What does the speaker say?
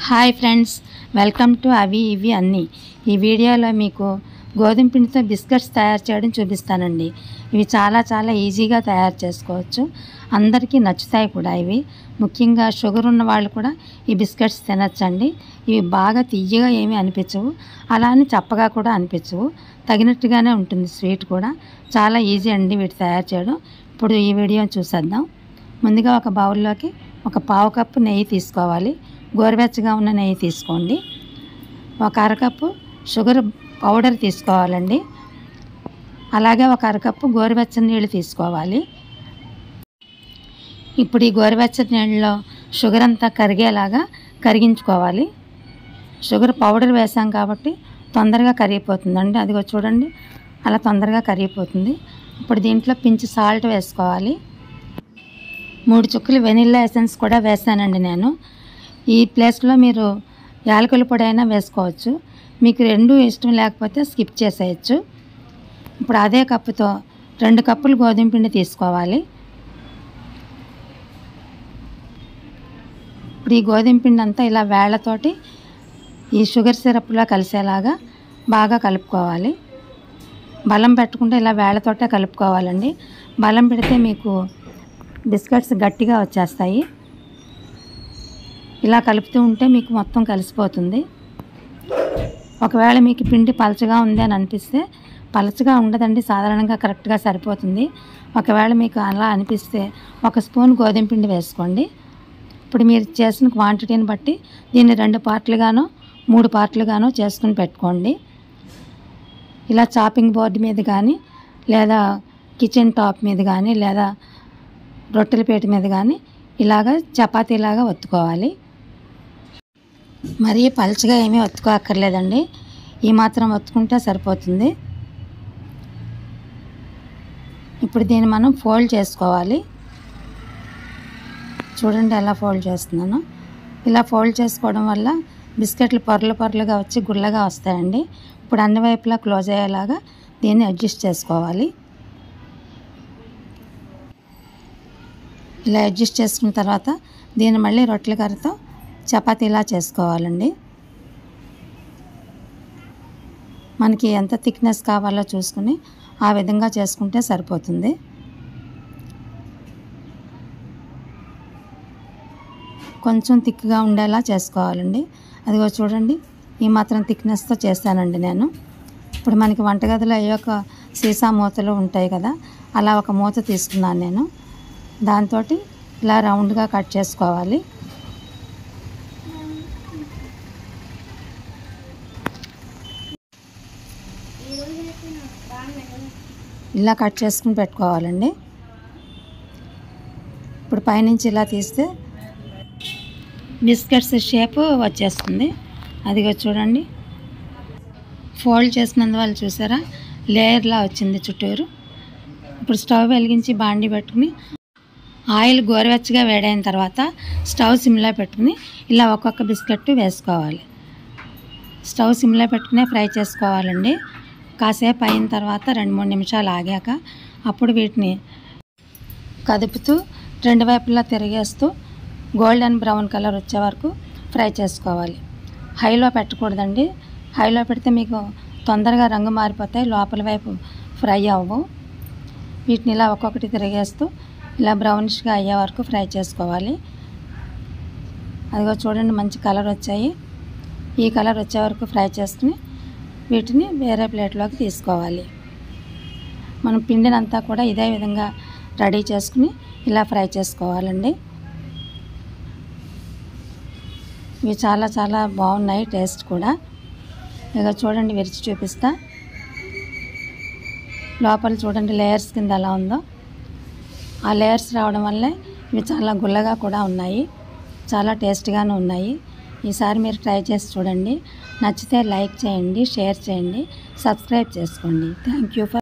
Hi friends, welcome to అవి ఇవి అన్నీ. ఈ వీడియోలో మీకు గోధుమ పిండితో బిస్కెట్స్ తయారు చేయడం చూపిస్తానండి. ఇవి చాలా ఈజీగా తయారు చేసుకోవచ్చు. అందరికీ నచ్చుతాయి కూడా. ఇవి ముఖ్యంగా షుగర్ ఉన్న వాళ్ళు కూడా ఈ బిస్కెట్స్ తినచ్చండి. ఇవి బాగా తియ్యగా ఏమీ అనిపించవు, అలా అని చప్పగా కూడా అనిపించవు, తగినట్టుగానే ఉంటుంది. స్వీట్ కూడా చాలా ఈజీ అండి వీటి తయారు చేయడం. ఇప్పుడు ఈ వీడియోని చూసేద్దాం. ముందుగా ఒక బౌల్లోకి ఒక పావు కప్పు నెయ్యి తీసుకోవాలి. గోరువెచ్చగా ఉన్న నెయ్యి తీసుకోండి. ఒక అరకప్పు షుగర్ పౌడర్ తీసుకోవాలండి. అలాగే ఒక అరకప్పు గోరువెచ్చని నీళ్ళు తీసుకోవాలి. ఇప్పుడు ఈ గోరువెచ్చని నీళ్ళలో షుగర్ అంతా కరిగేలాగా కరిగించుకోవాలి. షుగర్ పౌడర్ వేసాం కాబట్టి తొందరగా కరిగిపోతుందండి. అదిగో చూడండి, అలా తొందరగా కరిగిపోతుంది. ఇప్పుడు దీంట్లో పించి సాల్ట్ వేసుకోవాలి. 3 చుక్కలు వెనిల్లా ఎసెన్స్ కూడా వేసానండి నేను. ఈ ప్లేస్లో మీరు యాలకుల పొడి అయినా వేసుకోవచ్చు. మీకు 2 ఇష్టం లేకపోతే స్కిప్ చేసేయచ్చు. ఇప్పుడు అదే కప్పుతో 2 కప్పులు గోధుమ పిండి తీసుకోవాలి. ఇప్పుడు ఈ గోధుమ పిండి అంతా ఇలా వేళ్లతోటి ఈ షుగర్ సిరప్లో కలిసేలాగా బాగా కలుపుకోవాలి. బలం పెట్టకుండా ఇలా వేళ్లతోటే కలుపుకోవాలండి. బలం పెడితే మీకు బిస్కెట్స్ గట్టిగా వచ్చేస్తాయి. ఇలా కలుపుతూ ఉంటే మీకు మొత్తం కలిసిపోతుంది. ఒకవేళ మీకు పిండి పలచగా ఉంది అని అనిపిస్తే, పలచగా ఉండదండి, సాధారణంగా కరెక్ట్గా సరిపోతుంది. ఒకవేళ మీకు అలా అనిపిస్తే 1 స్పూన్ గోధుమ పిండి వేసుకోండి. ఇప్పుడు మీరు చేసిన క్వాంటిటీని బట్టి దీన్ని 2 పార్ట్లుగానో 3 పార్ట్లుగానో చేసుకుని పెట్టుకోండి. ఇలా చాపింగ్ బోర్డు మీద కానీ, లేదా కిచెన్ టాప్ మీద కానీ, లేదా రొట్టెల పీట మీద కానీ ఇలాగ చపాతీలాగా ఒత్తుకోవాలి. మరీ పలచగా ఏమీ ఒత్తుకోక్కర్లేదండి. ఈ మాత్రం ఒత్తుకుంటే సరిపోతుంది. ఇప్పుడు దీన్ని మనం ఫోల్డ్ చేసుకోవాలి. చూడండి ఎలా ఫోల్డ్ చేస్తున్నాను. ఇలా ఫోల్డ్ చేసుకోవడం వల్ల బిస్కెట్లు పొరలుగా వచ్చి గుల్లగా వస్తాయండి. ఇప్పుడు అన్ని వైపులా క్లోజ్ అయ్యేలాగా దీన్ని అడ్జస్ట్ చేసుకోవాలి. ఇలా అడ్జస్ట్ చేసుకున్న తర్వాత దీన్ని మళ్ళీ రొట్టెల కర్రతో చపాతీలా చేసుకోవాలండి. మనకి ఎంత థిక్నెస్ కావాలో చూసుకుని ఆ విధంగా చేసుకుంటే సరిపోతుంది. కొంచెం థిక్గా ఉండేలా చేసుకోవాలండి. అదిగో చూడండి, ఈ మాత్రం థిక్నెస్తో చేస్తానండి నేను. ఇప్పుడు మనకి వంటగదిలో అయ్యాక సీసా మూతలు ఉంటాయి కదా, అలా ఒక మూత తీసుకున్నాను నేను. దాంతో ఇలా రౌండ్గా కట్ చేసుకోవాలి. ఇలా కట్ చేసుకుని పెట్టుకోవాలండి. ఇప్పుడు పైనుంచి ఇలా తీస్తే బిస్కెట్స్ షేప్ వచ్చేస్తుంది. అదిగో చూడండి, ఫోల్డ్ చేసినందువల్ల చూసారా లేయర్లా వచ్చింది చుట్టూరు. ఇప్పుడు స్టవ్ వెలిగించి బాండి పెట్టుకుని ఆయిల్ గోరువెచ్చగా వేడైన తర్వాత స్టవ్ సిమ్లో పెట్టుకుని ఇలా ఒక్కొక్క బిస్కెట్ వేసుకోవాలి. స్టవ్ సిమ్లో పెట్టుకునే ఫ్రై చేసుకోవాలండి. కాసేపు అయిన తర్వాత 2-3 నిమిషాలు ఆగాక అప్పుడు వీటిని కదుపుతూ 2 వైపులా తిరిగేస్తూ గోల్డెన్ బ్రౌన్ కలర్ వచ్చే వరకు ఫ్రై చేసుకోవాలి. హైలో పెట్టకూడదండి. హైలో పెడితే మీకు తొందరగా రంగు మారిపోతాయి, లోపల వైపు ఫ్రై అవ్వవు. వీటిని ఇలా ఒక్కొక్కటి తిరిగేస్తూ ఇలా బ్రౌనిష్గా అయ్యే వరకు ఫ్రై చేసుకోవాలి. అదిగో చూడండి, మంచి కలర్ వచ్చాయి. ఈ కలర్ వచ్చే వరకు ఫ్రై చేసుకుని వీటిని వేరే ప్లేట్లోకి తీసుకోవాలి. మనం పిండినంతా కూడా ఇదే విధంగా రెడీ చేసుకుని ఇలా ఫ్రై చేసుకోవాలండి. ఇవి చాలా బాగున్నాయి, టేస్ట్ కూడా. ఇక చూడండి, విరిచి చూపిస్తా. లోపల చూడండి లేయర్స్ కింద ఎలా ఉందో. ఆ లేయర్స్ రావడం వల్లే ఇవి చాలా గుల్లగా కూడా ఉన్నాయి, చాలా టేస్ట్గానే ఉన్నాయి. ఈసారి మీరు ట్రై చేసి చూడండి. నచ్చితే లైక్ చేయండి, షేర్ చేయండి, సబ్స్క్రైబ్ చేసుకోండి. Thank you for